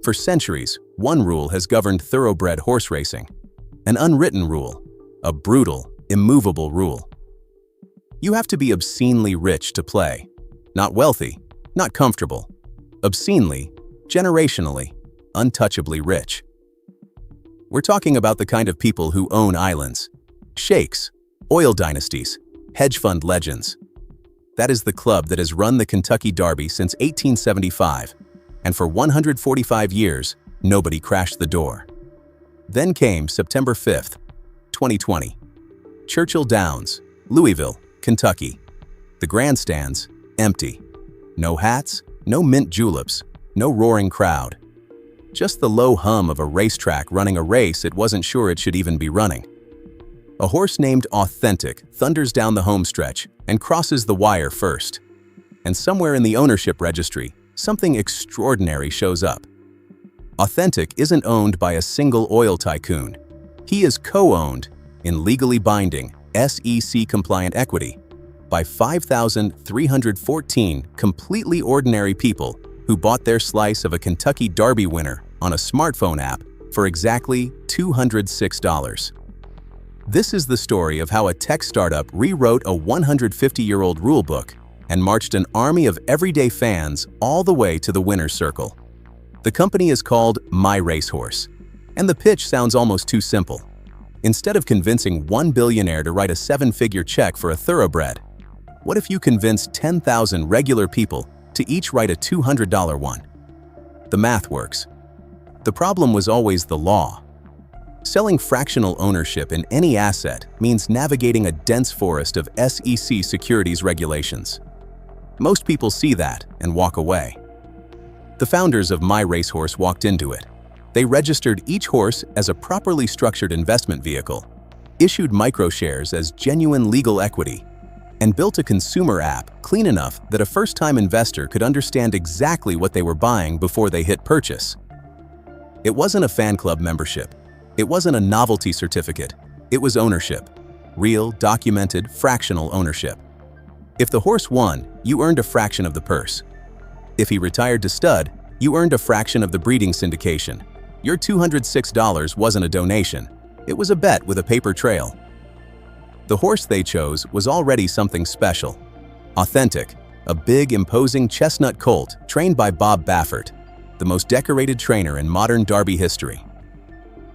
For centuries, one rule has governed thoroughbred horse racing. An unwritten rule, a brutal, immovable rule. You have to be obscenely rich to play. Not wealthy, not comfortable. Obscenely, generationally, untouchably rich. We're talking about the kind of people who own islands, sheikhs, oil dynasties, hedge fund legends. That is the club that has run the Kentucky Derby since 1875, and for 145 years, nobody crashed the door. Then came September 5th, 2020. Churchill Downs, Louisville, Kentucky. The grandstands, empty. No hats, no mint juleps, no roaring crowd. Just the low hum of a racetrack running a race it wasn't sure it should even be running. A horse named Authentic thunders down the homestretch and crosses the wire first. And somewhere in the ownership registry, something extraordinary shows up. Authentic isn't owned by a single oil tycoon. He is co-owned, in legally binding, SEC-compliant equity, by 5,314 completely ordinary people who bought their slice of a Kentucky Derby winner on a smartphone app for exactly $206. This is the story of how a tech startup rewrote a 150-year-old rulebook and marched an army of everyday fans all the way to the winner's circle. The company is called MyRacehorse, and the pitch sounds almost too simple. Instead of convincing one billionaire to write a seven-figure check for a thoroughbred, what if you convinced 10,000 regular people to each write a $200 one? The math works. The problem was always the law. Selling fractional ownership in any asset means navigating a dense forest of SEC securities regulations. Most people see that and walk away. The founders of MyRacehorse walked into it. They registered each horse as a properly structured investment vehicle, issued microshares as genuine legal equity, and built a consumer app clean enough that a first-time investor could understand exactly what they were buying before they hit purchase. It wasn't a fan club membership. It wasn't a novelty certificate. It was ownership. Real, documented, fractional ownership. If the horse won, you earned a fraction of the purse. If he retired to stud, you earned a fraction of the breeding syndication. Your $206 wasn't a donation. It was a bet with a paper trail. The horse they chose was already something special. Authentic, a big, imposing chestnut colt trained by Bob Baffert, the most decorated trainer in modern Derby history.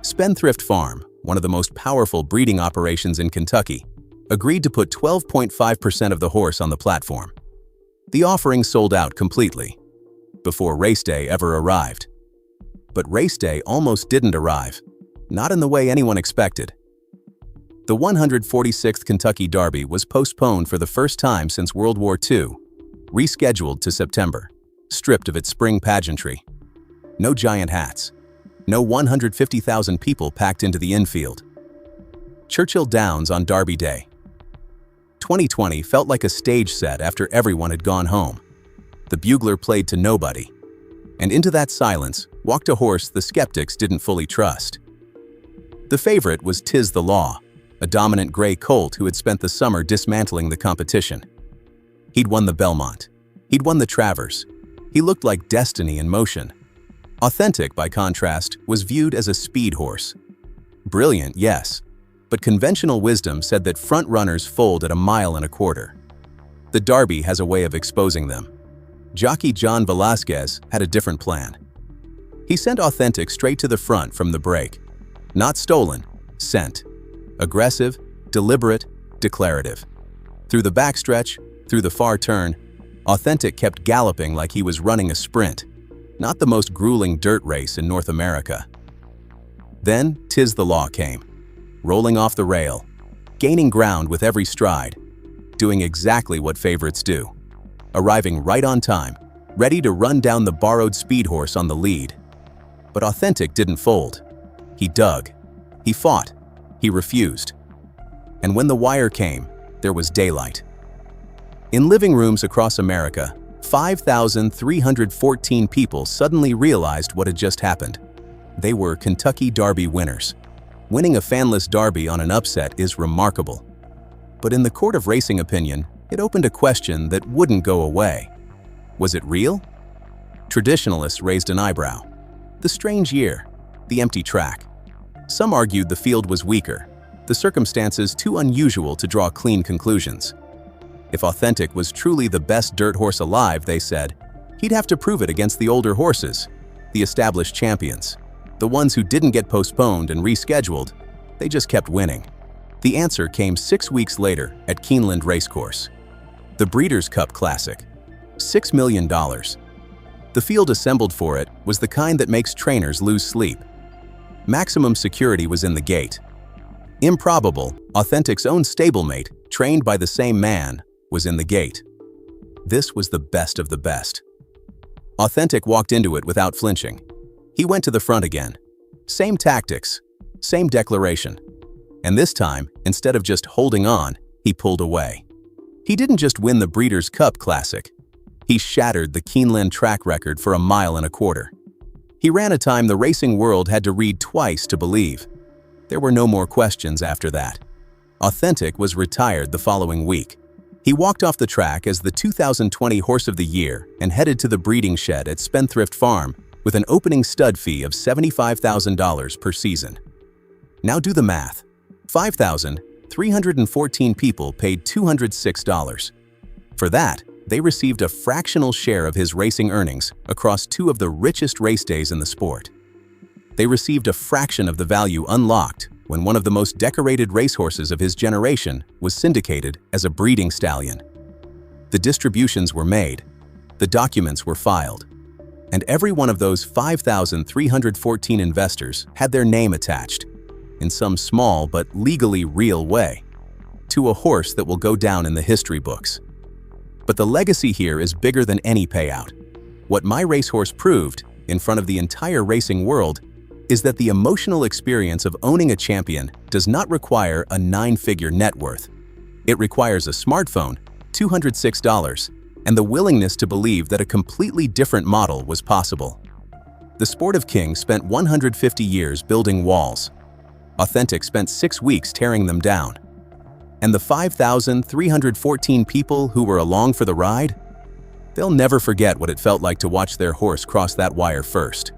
Spendthrift Farm, one of the most powerful breeding operations in Kentucky, agreed to put 12.5% of the horse on the platform. The offering sold out completely, before race day ever arrived. But race day almost didn't arrive, not in the way anyone expected. The 146th Kentucky Derby was postponed for the first time since World War II, rescheduled to September, stripped of its spring pageantry. No giant hats. No 150,000 people packed into the infield. Churchill Downs on Derby Day. 2020 felt like a stage set after everyone had gone home. The bugler played to nobody. And into that silence walked a horse the skeptics didn't fully trust. The favorite was Tiz the Law, a dominant gray colt who had spent the summer dismantling the competition. He'd won the Belmont. He'd won the Travers. He looked like destiny in motion. Authentic, by contrast, was viewed as a speed horse. Brilliant, yes, but conventional wisdom said that front runners fold at 1.25 miles. The Derby has a way of exposing them. Jockey John Velasquez had a different plan. He sent Authentic straight to the front from the break. Not stolen, sent. Aggressive, deliberate, declarative. Through the backstretch, through the far turn, Authentic kept galloping like he was running a sprint, not the most grueling dirt race in North America. Then Tiz the Law came, rolling off the rail, gaining ground with every stride, doing exactly what favorites do, arriving right on time, ready to run down the borrowed speed horse on the lead. But Authentic didn't fold. He dug. He fought. He refused. And when the wire came, there was daylight. In living rooms across America, 5,314 people suddenly realized what had just happened. They were Kentucky Derby winners. Winning a fanless Derby on an upset is remarkable. But in the court of racing opinion, it opened a question that wouldn't go away. Was it real? Traditionalists raised an eyebrow. The strange year, the empty track. Some argued the field was weaker, the circumstances too unusual to draw clean conclusions. If Authentic was truly the best dirt horse alive, they said, he'd have to prove it against the older horses, the established champions, the ones who didn't get postponed and rescheduled. They just kept winning. The answer came 6 weeks later at Keeneland Racecourse. The Breeders' Cup Classic. $6 million. The field assembled for it was the kind that makes trainers lose sleep. Maximum security was in the gate. Improbable, Authentic's own stablemate, trained by the same man, was in the gate. This was the best of the best. Authentic walked into it without flinching. He went to the front again. Same tactics, same declaration. And this time, instead of just holding on, he pulled away. He didn't just win the Breeders' Cup Classic. He shattered the Keeneland track record for 1.25 miles. He ran a time the racing world had to read twice to believe. There were no more questions after that. Authentic was retired the following week. He walked off the track as the 2020 Horse of the Year and headed to the breeding shed at Spendthrift Farm with an opening stud fee of $75,000 per season. Now do the math. 5,314 people paid $206. For that, they received a fractional share of his racing earnings across 2 of the richest race days in the sport. They received a fraction of the value unlocked when one of the most decorated racehorses of his generation was syndicated as a breeding stallion. The distributions were made, the documents were filed, and every one of those 5,314 investors had their name attached, in some small but legally real way, to a horse that will go down in the history books. But the legacy here is bigger than any payout. What MyRacehorse proved, in front of the entire racing world, is that the emotional experience of owning a champion does not require a 9-figure net worth. It requires a smartphone, $206, and the willingness to believe that a completely different model was possible. The Sport of Kings spent 150 years building walls. Authentic spent 6 weeks tearing them down. And the 5,314 people who were along for the ride? They'll never forget what it felt like to watch their horse cross that wire first.